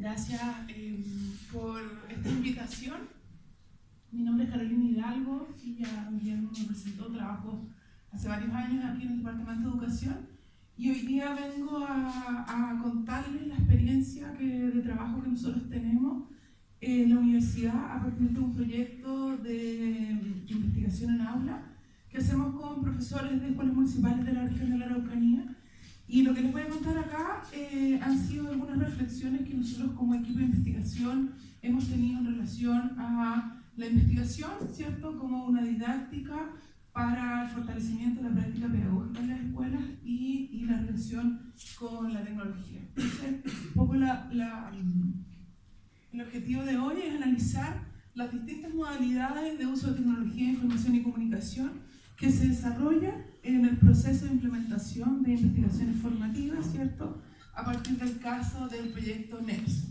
Gracias por esta invitación. Mi nombre es Carolina Hidalgo y ya bien me presentó, trabajo hace varios años aquí en el Departamento de Educación y hoy día vengo a contarles la experiencia de trabajo que nosotros tenemos en la universidad a partir de un proyecto de investigación en aula que hacemos con profesores de escuelas municipales de la región de la Araucanía. Y lo que les voy a contar acá han sido algunas reflexiones que nosotros como equipo de investigación hemos tenido en relación a la investigación, ¿cierto?, como una didáctica para el fortalecimiento de la práctica pedagógica en las escuelas y la relación con la tecnología. Entonces, un poco el objetivo de hoy es analizar las distintas modalidades de uso de tecnología, información y comunicación que se desarrollan en el proceso de implementación de investigaciones formativas, ¿cierto?, a partir del caso del proyecto NEPSO.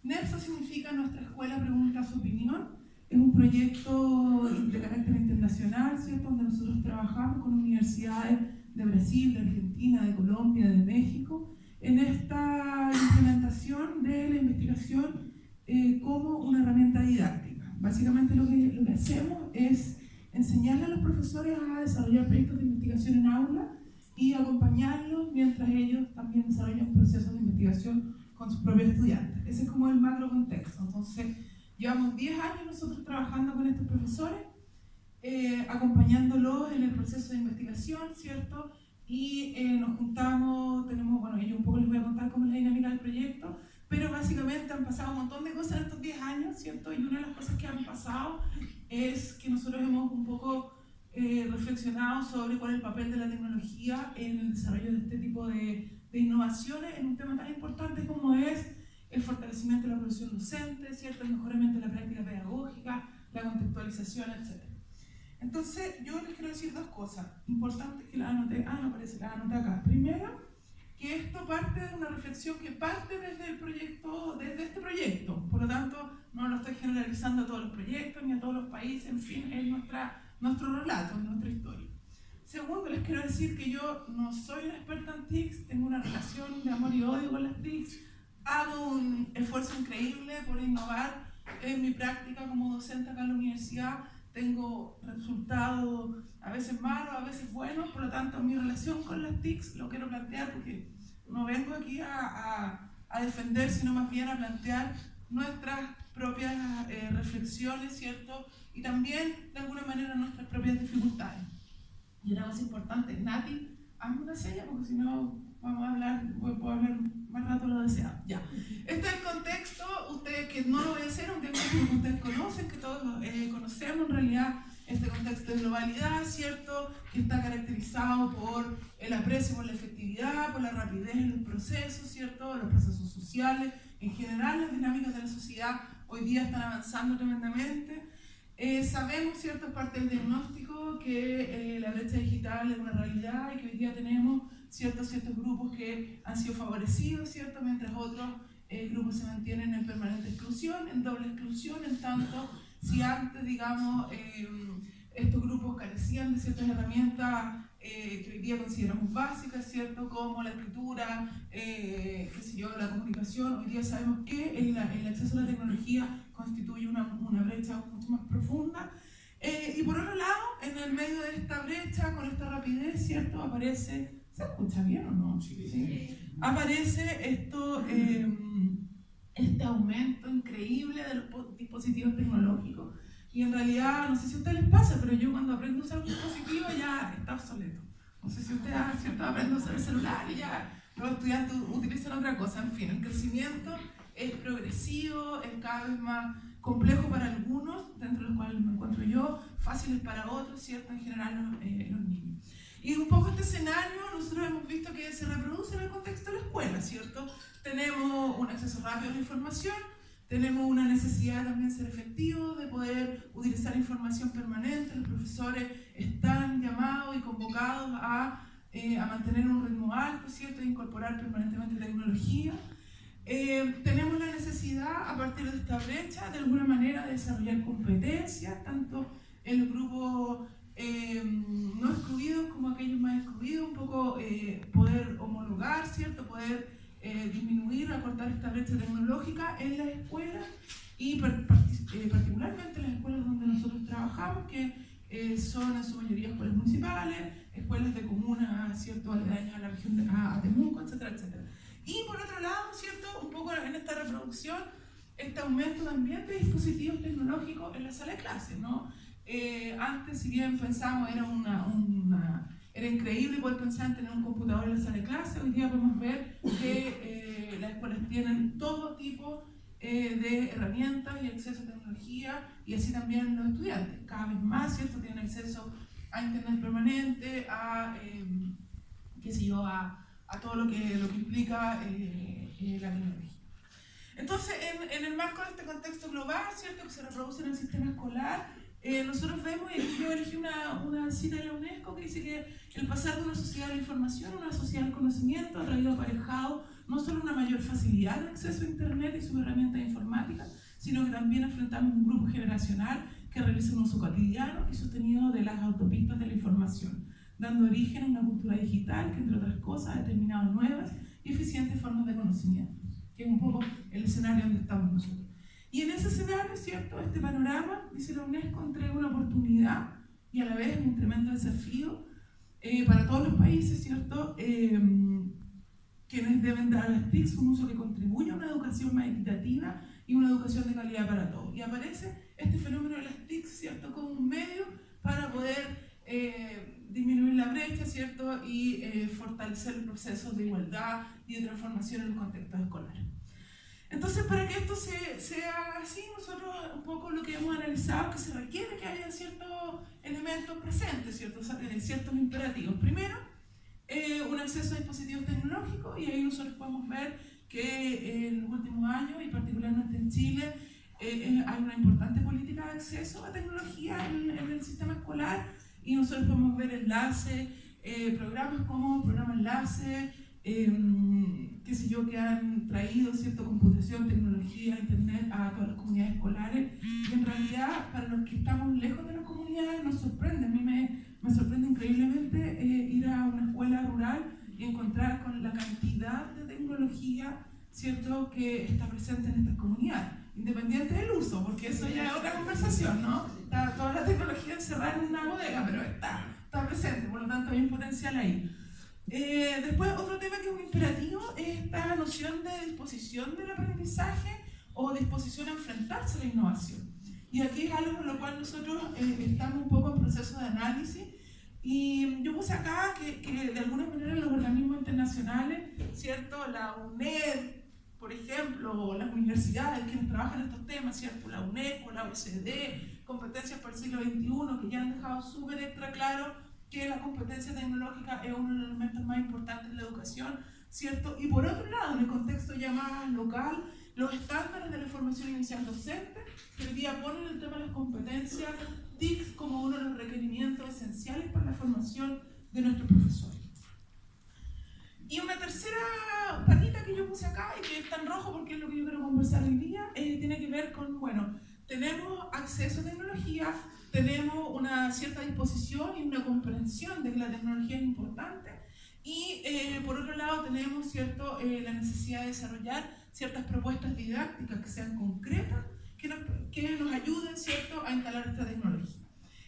NEPSO significa Nuestra Escuela Pregunta Su Opinión. Es un proyecto de carácter internacional, ¿cierto?, donde nosotros trabajamos con universidades de Brasil, de Argentina, de Colombia, de México, en esta implementación de la investigación como una herramienta didáctica. Básicamente lo que hacemos es enseñarle a los profesores a desarrollar proyectos de investigación en aula y acompañarlos mientras ellos también desarrollan procesos de investigación con sus propios estudiantes. Ese es como el macro contexto. Entonces, llevamos 10 años nosotros trabajando con estos profesores, acompañándolos en el proceso de investigación, ¿cierto? Y nos juntamos, bueno, yo un poco les voy a contar cómo es la dinámica del proyecto, pero básicamente han pasado un montón de cosas en estos 10 años, ¿cierto? Y una de las cosas que han pasado es que nosotros hemos un poco reflexionado sobre cuál es el papel de la tecnología en el desarrollo de este tipo de innovaciones en un tema tan importante como es el fortalecimiento de la profesión docente, ¿cierto?, el mejoramiento de la práctica pedagógica, la contextualización, etc. Entonces, yo les quiero decir dos cosas importantes que las anoté. No aparece, las anoté acá. Primero, que esto parte de una reflexión que parte desde este proyecto. Por lo tanto, no lo estoy generalizando a todos los proyectos ni a todos los países, en fin, es nuestro relato, nuestra historia. Segundo, les quiero decir que yo no soy una experta en TICs, tengo una relación de amor y odio con las TICs, hago un esfuerzo increíble por innovar en mi práctica como docente acá en la universidad, tengo resultados a veces malos, a veces buenos, por lo tanto mi relación con las TICs lo quiero plantear porque no vengo aquí a defender, sino más bien a plantear nuestras propias reflexiones, ¿cierto? Y también de alguna manera nuestras propias dificultades. Y una cosa importante, Nati, hazme una seña porque si no vamos a hablar, puedo hablar más rato lo deseado. Ya. Este es el contexto, ustedes que no lo voy a hacer, un contexto que ustedes conocen, que todos conocemos en realidad, este contexto de globalidad, ¿cierto?, que está caracterizado por el aprecio por la efectividad, por la rapidez en los procesos, ¿cierto?, los procesos sociales, en general las dinámicas de la sociedad hoy día están avanzando tremendamente. Sabemos, ¿cierto?, es parte del diagnóstico que la brecha digital es una realidad y que hoy día tenemos ciertos grupos que han sido favorecidos, ¿cierto?, mientras otros grupos se mantienen en permanente exclusión, en doble exclusión, en tanto si antes, digamos, estos grupos carecían de ciertas herramientas que hoy día consideramos básicas, ¿cierto?, como la escritura, la comunicación. Hoy día sabemos que el acceso a la tecnología constituye una brecha mucho más profunda. Y por otro lado, en el medio de esta brecha, con esta rapidez, ¿cierto?, aparece, ¿se escucha bien o no? Sí. Aparece este aumento increíble de los dispositivos tecnológicos. Y en realidad, no sé si a ustedes les pasa, pero yo cuando aprendo a usar un dispositivo ya está obsoleto. No sé si ustedes, ¿cierto?, aprenden a usar el celular y ya los estudiantes utilizan otra cosa. En fin, el crecimiento es progresivo, es cada vez más complejo para algunos, dentro de los cuales me encuentro yo, fáciles para otros, ¿cierto?, en general los niños. Y un poco este escenario nosotros hemos visto que se reproduce en el contexto de la escuela, ¿cierto? Tenemos un acceso rápido a la información, tenemos una necesidad de también ser efectivos, de poder utilizar información permanente. Los profesores están llamados y convocados a mantener un ritmo alto, ¿cierto?, de incorporar permanentemente tecnología. Tenemos la necesidad, a partir de esta brecha, de alguna manera de desarrollar competencias, tanto en los grupos no excluidos como aquellos más excluidos, un poco poder homologar, ¿cierto?, poder disminuir, acortar acortar esta brecha tecnológica en las escuelas y particularmente en las escuelas donde nosotros trabajamos, que son en su mayoría escuelas municipales, escuelas de comunas, ¿cierto?, aledañas a la región de Temuco, etcétera, etcétera. Y por otro lado, ¿cierto?, un poco en esta reproducción, este aumento también de dispositivos tecnológicos en la sala de clases, ¿no? Antes, si bien pensábamos, era increíble poder pensar en tener un computador en la sala de clase, hoy día podemos ver que las escuelas tienen todo tipo de herramientas y acceso a tecnología, y así también los estudiantes, cada vez más, ¿cierto?, tienen acceso a internet permanente, qué sé yo, a todo lo que implica la tecnología. Entonces, en el marco de este contexto global, ¿cierto?, que se reproduce en el sistema escolar, nosotros vemos, y aquí yo elegí una cita de la UNESCO que dice que el pasar de una sociedad de la información a una sociedad del conocimiento ha traído aparejado no solo una mayor facilidad de acceso a Internet y sus herramientas informáticas, sino que también enfrentamos un grupo generacional que realiza un uso cotidiano y sostenido de las autopistas de la información, dando origen a una cultura digital que, entre otras cosas, ha determinado nuevas y eficientes formas de conocimiento, que es un poco el escenario donde estamos nosotros. Y en ese escenario, ¿cierto?, este panorama, dice la UNESCO, entrega una oportunidad y a la vez un tremendo desafío para todos los países, ¿cierto?, quienes deben dar a las TICs un uso que contribuya a una educación más equitativa y una educación de calidad para todos. Y aparece este fenómeno de las TICs, ¿cierto?, como un medio para poder disminuir la brecha, ¿cierto?, y fortalecer los procesos de igualdad y de transformación en los contextos escolares. Entonces, para que esto sea así, nosotros un poco lo que hemos analizado es que se requiere que haya ciertos elementos presentes, ciertos imperativos. Primero, un acceso a dispositivos tecnológicos, y ahí nosotros podemos ver que en los últimos años, y particularmente en Chile, hay una importante política de acceso a tecnología en el sistema escolar, y nosotros podemos ver enlaces, programas como el programa Enlace, qué sé yo, que han traído cierta computación, tecnología, internet a todas las comunidades escolares, y en realidad para los que estamos lejos de las comunidades nos sorprende. A mí me sorprende increíblemente ir a una escuela rural y encontrar con la cantidad de tecnología, ¿cierto?, que está presente en estas comunidades, independiente del uso, porque eso ya es otra conversación, ¿no? Está toda la tecnología encerrada en una bodega, pero está presente, por lo tanto hay un potencial ahí. Después, otro tema que es un imperativo es esta noción de disposición del aprendizaje o disposición a enfrentarse a la innovación. Y aquí es algo con lo cual nosotros estamos un poco en proceso de análisis, y yo puse acá que de alguna manera los organismos internacionales, ¿cierto?, la UNED, por ejemplo, o las universidades quienes trabajan en estos temas, ¿cierto?, la UNESCO, la OECD, Competencias para el siglo XXI, que ya han dejado súper extra claro que la competencia tecnológica es uno de los elementos más importantes de la educación, ¿cierto? Y por otro lado, en el contexto ya más local, los estándares de la formación inicial docente, que hoy día ponen el tema de las competencias TIC como uno de los requerimientos esenciales para la formación de nuestros profesores. Y una tercera patita que yo puse acá, y que está en rojo porque es lo que yo quiero conversar hoy día, tiene que ver con, bueno, tenemos acceso a tecnología, tenemos una cierta disposición y una comprensión de que la tecnología es importante, y por otro lado tenemos, ¿cierto?, la necesidad de desarrollar ciertas propuestas didácticas que sean concretas, que nos ayuden, ¿cierto?, a instalar esta tecnología.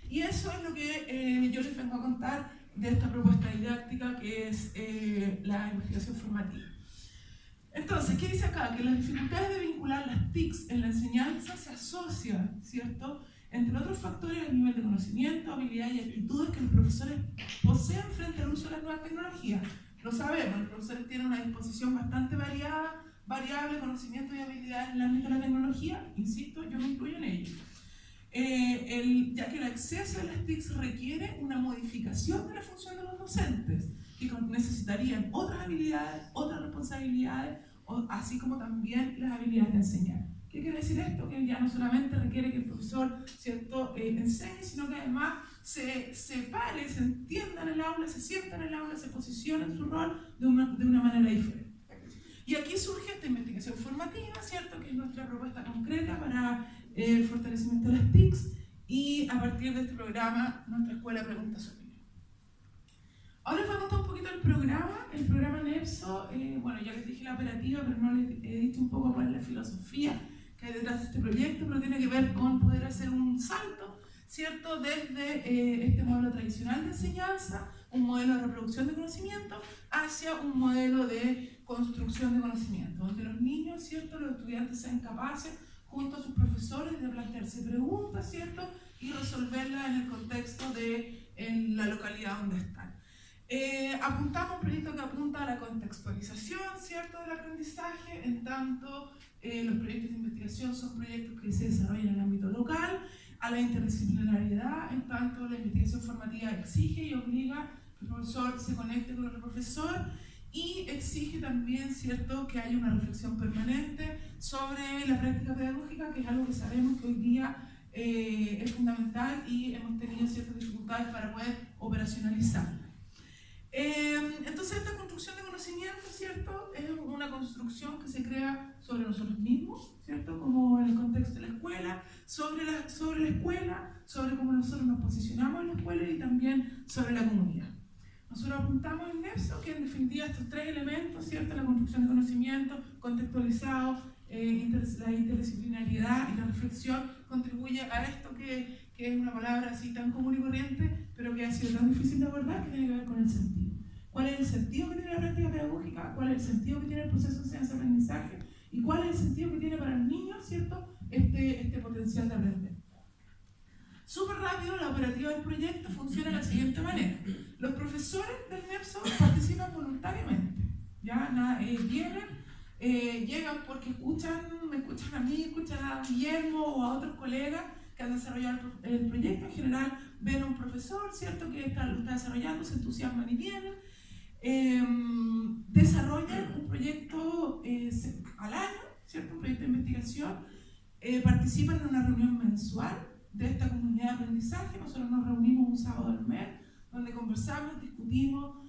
Y eso es lo que yo les vengo a contar de esta propuesta didáctica, que es la investigación formativa. Entonces, ¿qué dice acá? Que las dificultades de vincular las TICs en la enseñanza se asocian, ¿cierto?, entre otros factores, al nivel de conocimiento, habilidades y actitudes que los profesores poseen frente al uso de las nuevas tecnologías. Lo sabemos, los profesores tienen una disposición bastante variable, conocimiento y habilidades en el ámbito de la tecnología, insisto, yo me incluyo en ello. Ya que el acceso a las TICs requiere una modificación de la función de los docentes, que necesitarían otras habilidades, otras responsabilidades, así como también las habilidades de enseñar. ¿Qué quiere decir esto? Que ya no solamente requiere que el profesor, ¿cierto?, enseñe, sino que además se pare, se entienda en el aula, se sienta en el aula, se posicione en su rol de una manera diferente. Y aquí surge esta investigación formativa, ¿cierto?, que es nuestra propuesta concreta para el fortalecimiento de las TICs, y a partir de este programa, nuestra escuela Pregunta su opinión. Ahora les voy a contar un poquito el programa NEPSO, bueno, ya les dije la operativa, pero no les he dicho un poco cuál es la filosofía que hay detrás de este proyecto, pero tiene que ver con poder hacer un salto, ¿cierto?, desde este modelo tradicional de enseñanza, un modelo de reproducción de conocimiento, hacia un modelo de construcción de conocimiento, donde los niños, ¿cierto?, los estudiantes sean capaces, junto a sus profesores, de plantearse preguntas, ¿cierto?, y resolverlas en el contexto de la localidad donde están. Apuntamos un proyecto que apunta a la contextualización, ¿cierto?, del aprendizaje, en tanto los proyectos de investigación son proyectos que se desarrollan en el ámbito local, a la interdisciplinariedad, en tanto la investigación formativa exige y obliga que el profesor se conecte con otro profesor y exige también, ¿cierto?, que haya una reflexión permanente sobre la práctica pedagógica, que es algo que sabemos que hoy día es fundamental y hemos tenido ciertas dificultades para poder operacionalizarla. Entonces esta construcción de conocimiento, ¿cierto?, es una construcción que se crea sobre nosotros mismos, ¿cierto?, como en el contexto de la escuela, sobre la escuela, sobre cómo nosotros nos posicionamos en la escuela y también sobre la comunidad. Nosotros apuntamos en eso, que en definitiva estos tres elementos, ¿cierto?, la construcción de conocimiento contextualizado, la interdisciplinariedad y la reflexión, contribuye a esto que es una palabra así tan común y corriente, pero que ha sido tan difícil de abordar, que tiene que ver con el sentido. ¿Cuál es el sentido que tiene la práctica pedagógica? ¿Cuál es el sentido que tiene el proceso de enseñanza-aprendizaje? ¿Y cuál es el sentido que tiene para el niño, ¿cierto?, este potencial de aprender? Súper rápido, la operativa del proyecto funciona de la siguiente manera. Los profesores del NEPSO participan voluntariamente. ¿Ya? Llegan porque me escuchan a mí, escuchan a Guillermo o a otros colegas que han desarrollado el proyecto. En general ven a un profesor, ¿cierto?, que lo está desarrollando, se entusiasman y vienen. Desarrollan un proyecto al año, ¿cierto?, un proyecto de investigación. Participan en una reunión mensual de esta comunidad de aprendizaje. Nosotros nos reunimos un sábado al mes, donde conversamos, discutimos,